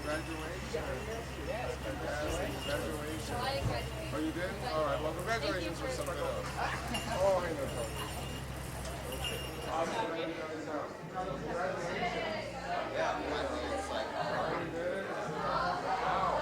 Oh, you did? All right. Well, congratulations for something else. Oh, hey, no problem. Okay. Awesome. Congratulations. Yeah. Oh, you did? Wow.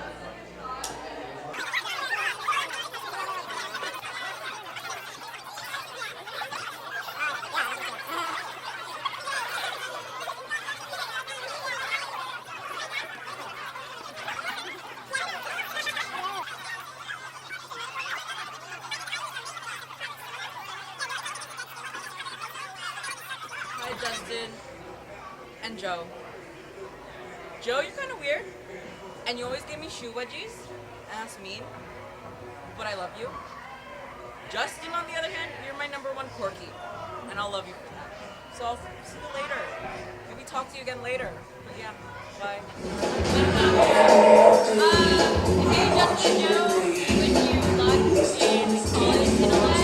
Hi, Justin and Joe. Joe, you're kind of weird, and you always give me shoe wedgies, and that's mean, but I love you. Justin, on the other hand, you're my number one quirky, and I'll love you for that. So I'll see you later. Maybe talk to you again later. But yeah, bye. Hey, Justin, Joe, wish you luck in college and all that.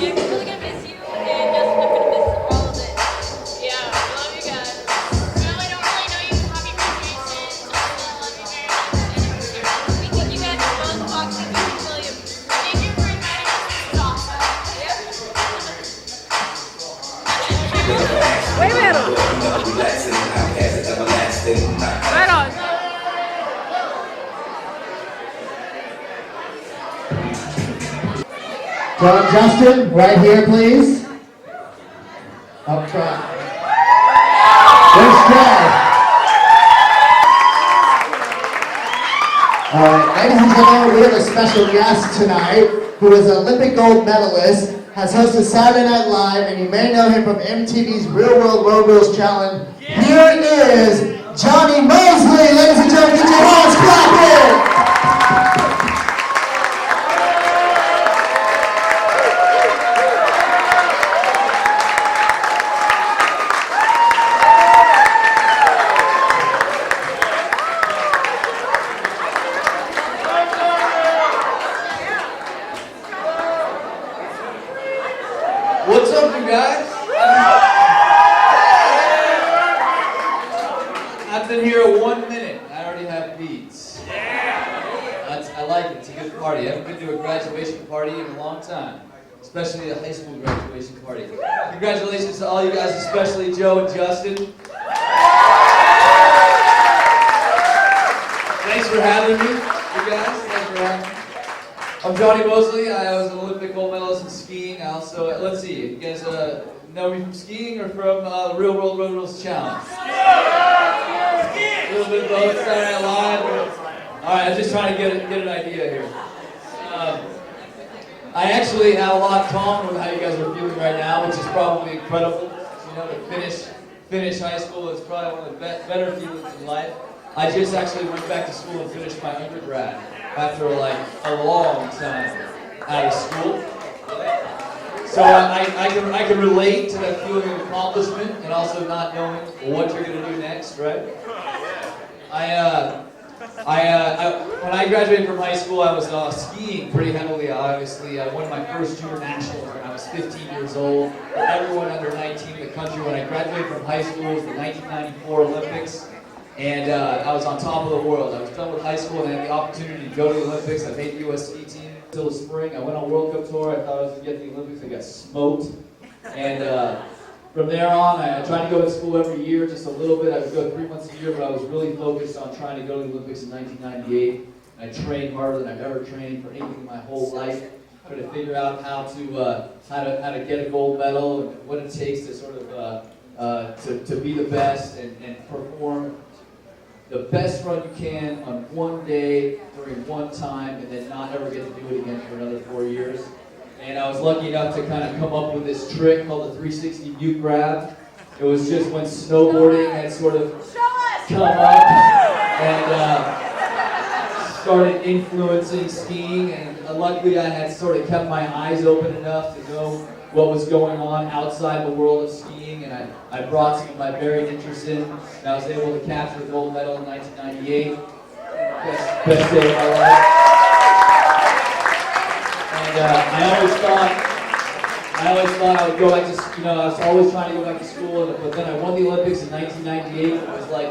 Yeah, we're really gonna miss you, and Justin, I'm gonna miss all of it. Yeah, I love you guys. Well, I don't really know you. Happy graduation. Justin, I love you very much. And we think you guys are both boxing very brilliant. Thank you for inviting us. This is awesome. Yep. Wait a minute. Right on. John Justin, right here, please. Up front. Where's Jay? All right, ladies and gentlemen, we have a special guest tonight who is an Olympic gold medalist, has hosted Saturday Night Live, and you may know him from MTV's Real World Road Rules Challenge. Here is Johnny Mosley, ladies and gentlemen, get your hands clapping. What's up, you guys? I've been here 1 minute. I already have beats. I like it. It's a good party. I haven't been to a graduation party in a long time, especially a high school graduation party. Congratulations to all you guys, especially Joe and Justin. Thanks for having me, you guys. Thanks for having me. I'm Johnny Mosley. I was an Olympic gold medalist in skiing. I also, let's see, you guys know me from skiing or from the Real World Road Rules Challenge? A little bit of both, Saturday Night Live. All right, I'm just trying to get an idea here. I actually have a lot in common with how you guys are feeling right now, which is probably incredible. You know, to finish high school is probably one of the better feelings in life. I just actually went back to school and finished my undergrad after like a long time out of school. So I can relate to that feeling of accomplishment and also not knowing what you're gonna do next, right? When I graduated from high school, I was skiing pretty heavily, obviously. I won my first junior nationals when I was 15 years old. Everyone under 19 in the country. When I graduated from high school, it was the 1994 Olympics. And I was on top of the world. I was done with high school and I had the opportunity to go to the Olympics. I made the U.S. ski team until the spring. I went on a World Cup tour. I thought I was going to get to the Olympics. I got smoked. And from there on, I tried to go to school every year, just a little bit. I would go 3 months a year, but I was really focused on trying to go to the Olympics in 1998. I trained harder than I've ever trained for anything in my whole life. Trying to figure out how to get a gold medal and what it takes to sort of to be the best and perform the best run you can on one day during one time and then not ever get to do it again for another 4 years. And I was lucky enough to kind of come up with this trick called the 360 butte grab. It was just when snowboarding had sort of come up and started influencing skiing. And luckily I had sort of kept my eyes open enough to know what was going on outside the world of skiing, and I brought some of my varied interests in, and I was able to capture the gold medal in 1998. Best day of my life. And I always thought I would go back to, I was always trying to go back to school, but then I won the Olympics in 1998. It was like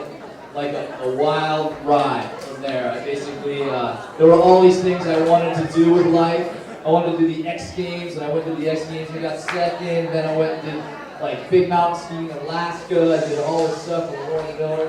like a wild ride from there. I basically, there were all these things I wanted to do with life. I wanted to do the X Games, and I went to the X Games and got second. Then I went and did like big mountain skiing in Alaska. I did all this stuff with Lauren Miller,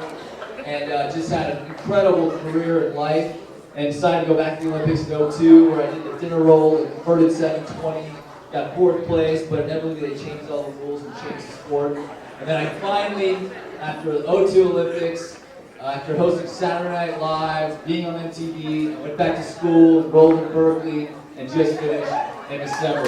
and just had an incredible career in life. And decided to go back to the Olympics in 2002, where I did the dinner roll, the converted 720, got 4th place, but inevitably they changed all the rules and changed the sport. And then I finally, after the 2002 Olympics, after hosting Saturday Night Live, being on MTV, I went back to school, enrolled in Berkeley, and just finished in December.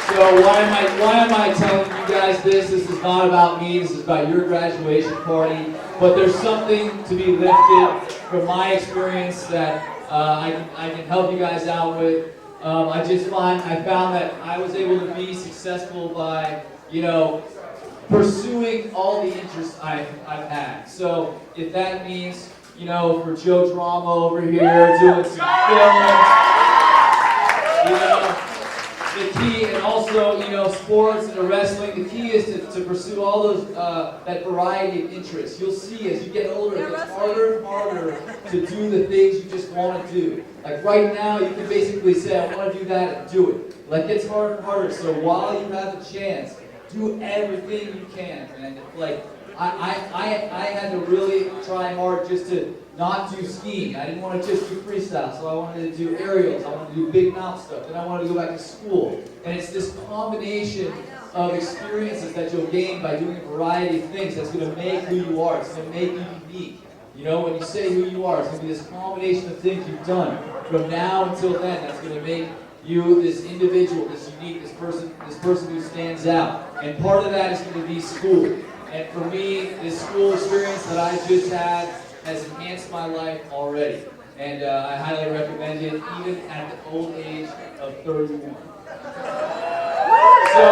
So why am I telling you guys this? This is not about me, this is about your graduation party. But there's something to be lifted from my experience that I can help you guys out with. I found that I was able to be successful by, pursuing all the interests I've had. So if that means, for Joe Drama over here, doing some film, the key, and also, sports and wrestling, the key is to pursue all those, that variety of interests. You'll see as you get older, it gets harder and harder to do the things you just want to do. Like right now, you can basically say, I want to do that, and do it. Like, it gets harder and harder, so while you have the chance, do everything you can, man. Like, I had to really try hard just to not do skiing. I didn't want to just do freestyle, so I wanted to do aerials, I wanted to do big mount stuff, then I wanted to go back to school. And it's this combination of experiences that you'll gain by doing a variety of things that's going to make who you are. It's going to make you unique. When you say who you are, it's going to be this combination of things you've done from now until then that's going to make you this individual, this unique, this person who stands out. And part of that is going to be school. And for me, this school experience that I just had has enhanced my life already. And I highly recommend it, even at the old age of 31. So,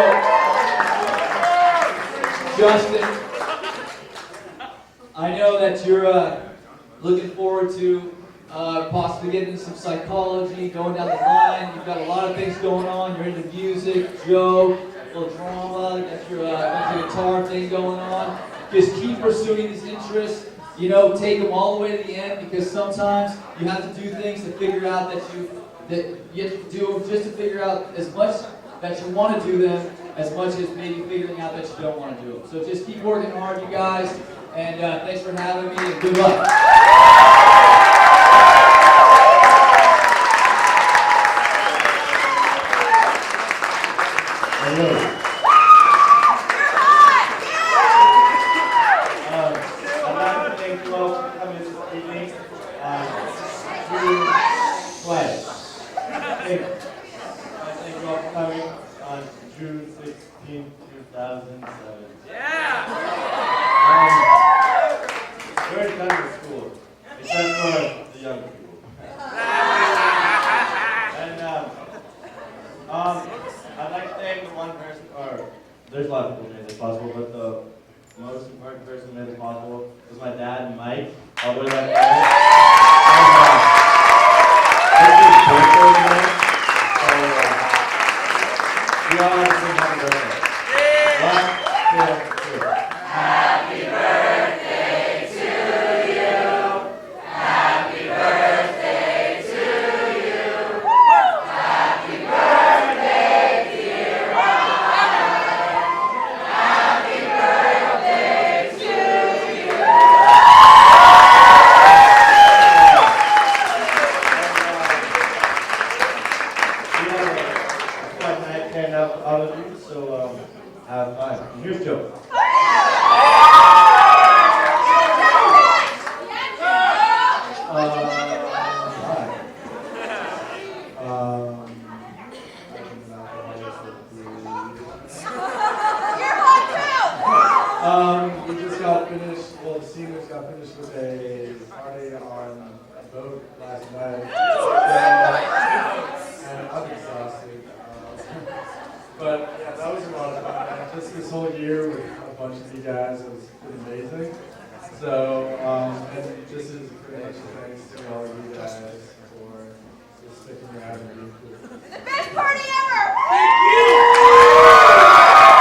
Justin, I know that you're looking forward to possibly getting into some psychology, going down the line. You've got a lot of things going on. You're into music, Joe, a little drama, you got your guitar thing going on. Just keep pursuing these interests. Take them all the way to the end, because sometimes you have to do things to figure out that you have to do them just to figure out as much that you want to do them, as much as maybe figuring out that you don't want to do them. So just keep working hard, you guys, and thanks for having me, and good luck. Hello. June 16, 2007. Yeah! It's very done with school, except for the young people. And I'd like to thank one person, or there's a lot of people who made this possible, but the most important person who made this possible was my dad, Mike, all the way back there. And this is his birthday today, so we all have to sing happy birthday. 1, 2, 3. Happy birthday to you. Happy birthday to you. Happy birthday, dear Ryan. Happy birthday to you. All of you, so have fun. And here's Joe. We just got finished, well, the seniors got finished with a party on a boat last night. And I'm exhausted. But yeah, that was a lot of fun. Just this whole year with a bunch of you guys has been amazing. So, and this is pretty much thanks to all of you guys for just sticking around and being cool. The best party ever! Thank you!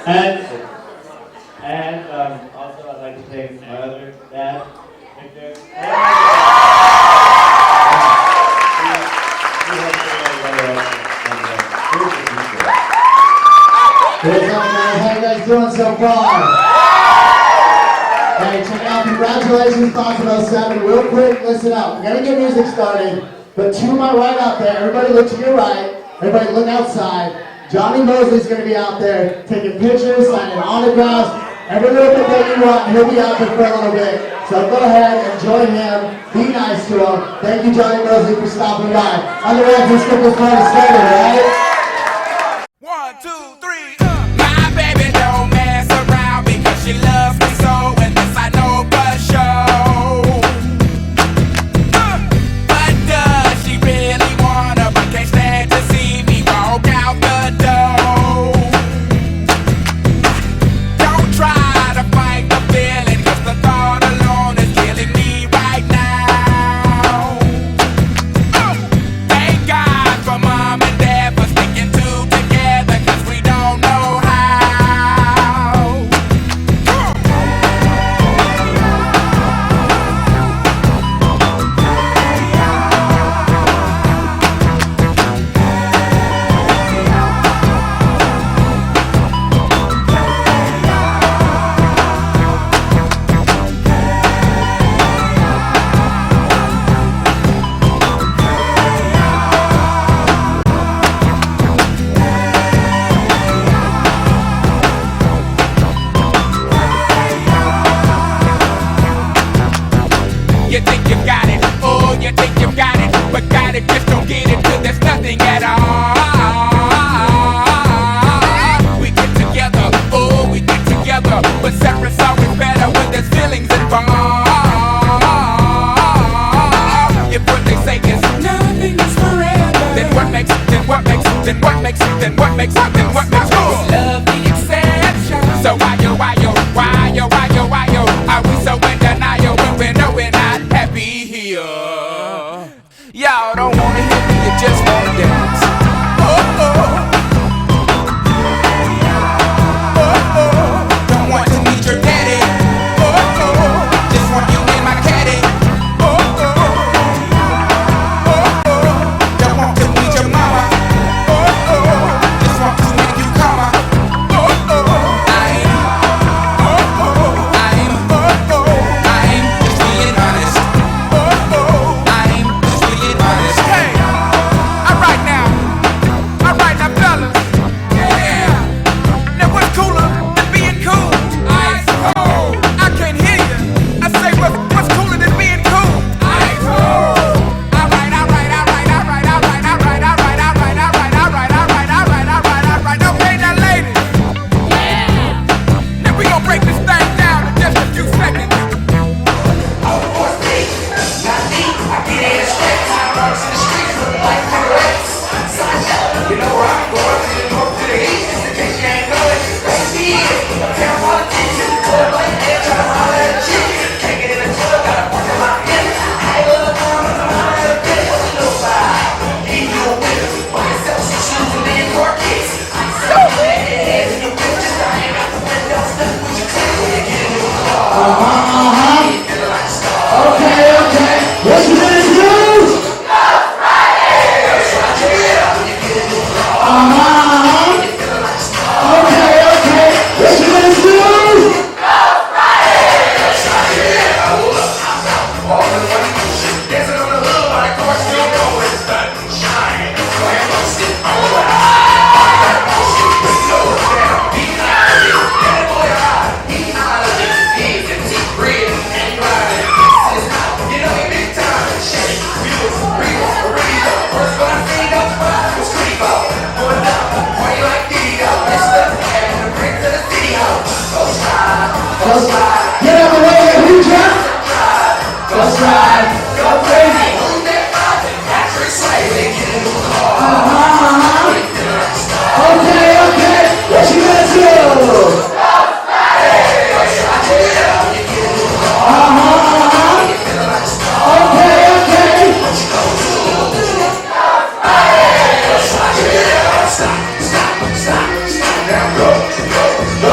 And also I'd like to thank my other dad, Victor. What's up, guys? How you guys doing so far? Hey, check it out. Congratulations, Class of 07. Real quick, listen up. We're going to get music started, but to my right out there, everybody look to your right. Everybody look outside. Johnny Mosley's going to be out there taking pictures, signing autographs, every little bit that you want. He'll be out there for a little bit. So go ahead, enjoy him, be nice to him. Thank you, Johnny Mosley, for stopping by. Otherwise, let's get this party started, right? 1, 2, 3. My baby don't mess around because she loves me so, and this I know for sure. But does she really wanna? But can't stand to see me walk out the door. Don't try to fight the feeling, 'cause the thought alone is killing me right now. Thank God for mom and dad for sticking two together, 'cause we don't know how. You think you've got it, oh, you think you've got it, but got it, just don't get it till there's nothing at all. We get together, oh, we get together, but separate's always better when there's feelings involved. If what they say is nothing is forever, then what makes love the exception? So why are we so in denial when we know we're not happy here? Y'all don't wanna hear me, you just wanna dance. Oh, oh. Oh, oh. Don't want to meet your daddy. Oh, oh. Just want you in my caddy. Oh, oh. Oh, oh. Don't want to meet your mama. Oh, oh. Just want to make you calmer. Oh, oh. I'm just being honest. Oh, oh. I'm just being honest. Hey, alright now, fellas. Yeah. Now what's cooler than being cool? Ice cold. I can't hear you. I say what's cooler than being cool? Ice cold. Alright. Okay, now ladies. Yeah. Now we gon' break this thing down in just a few seconds. Okay. What you gonna do? Okay. What you gonna do? Get out of the way, who jump? Let's ride. Go crazy. Okay. What you gonna do? Okay. Stop.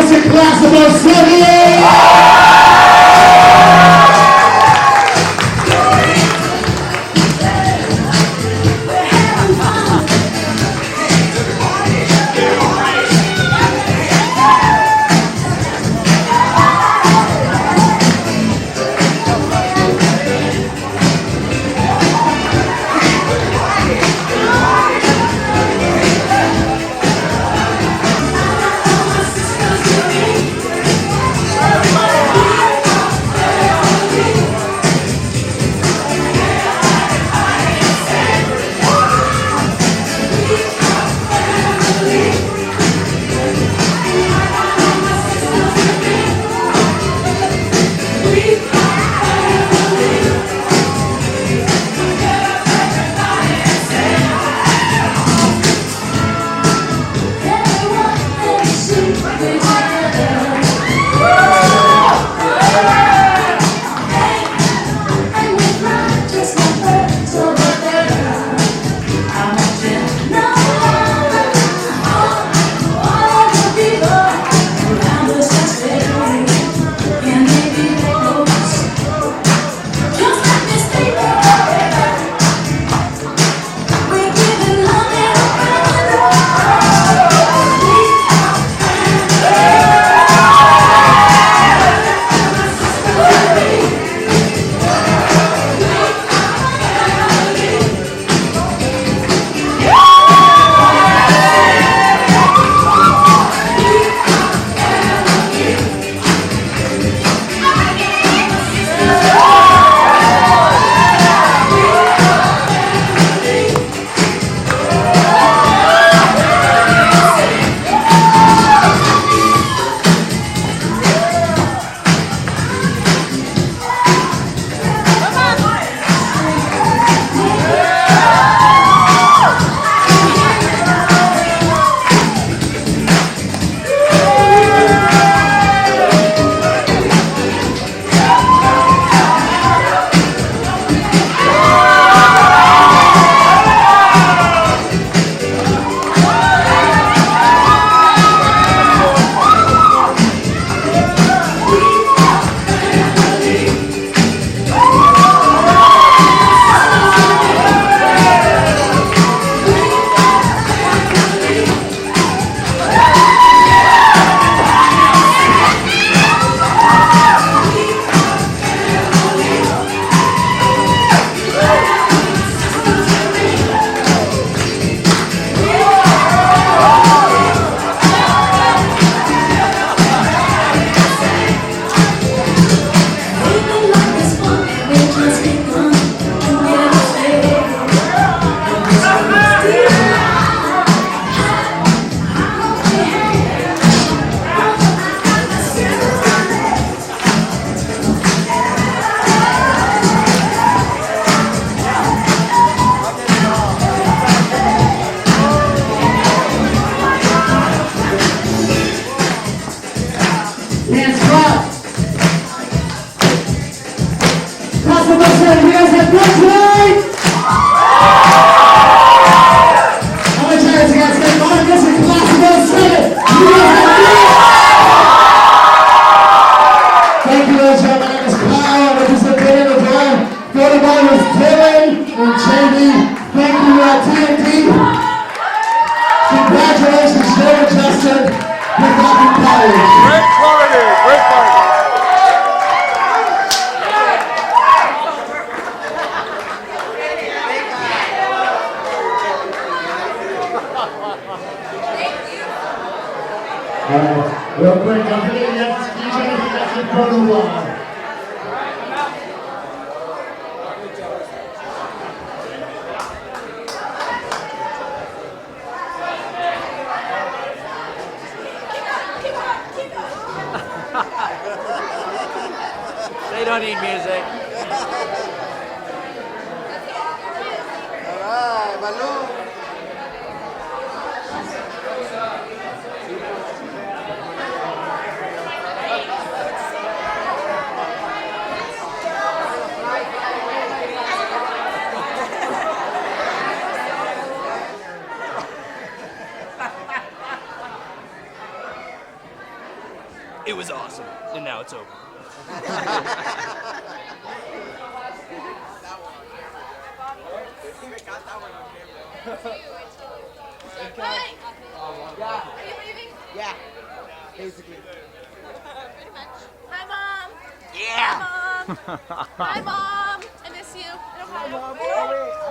Mr. Class of 07. Real quick, don't forget you have to speak anything that's in protocol. They don't need music. Alright, Baloo. It was awesome, and now it's over. Hey! Are you leaving? Yeah, basically. Pretty much. Hi, Mom. Yeah! Hi, Mom. Hi, Mom. I miss you. No problem. Oh, wait.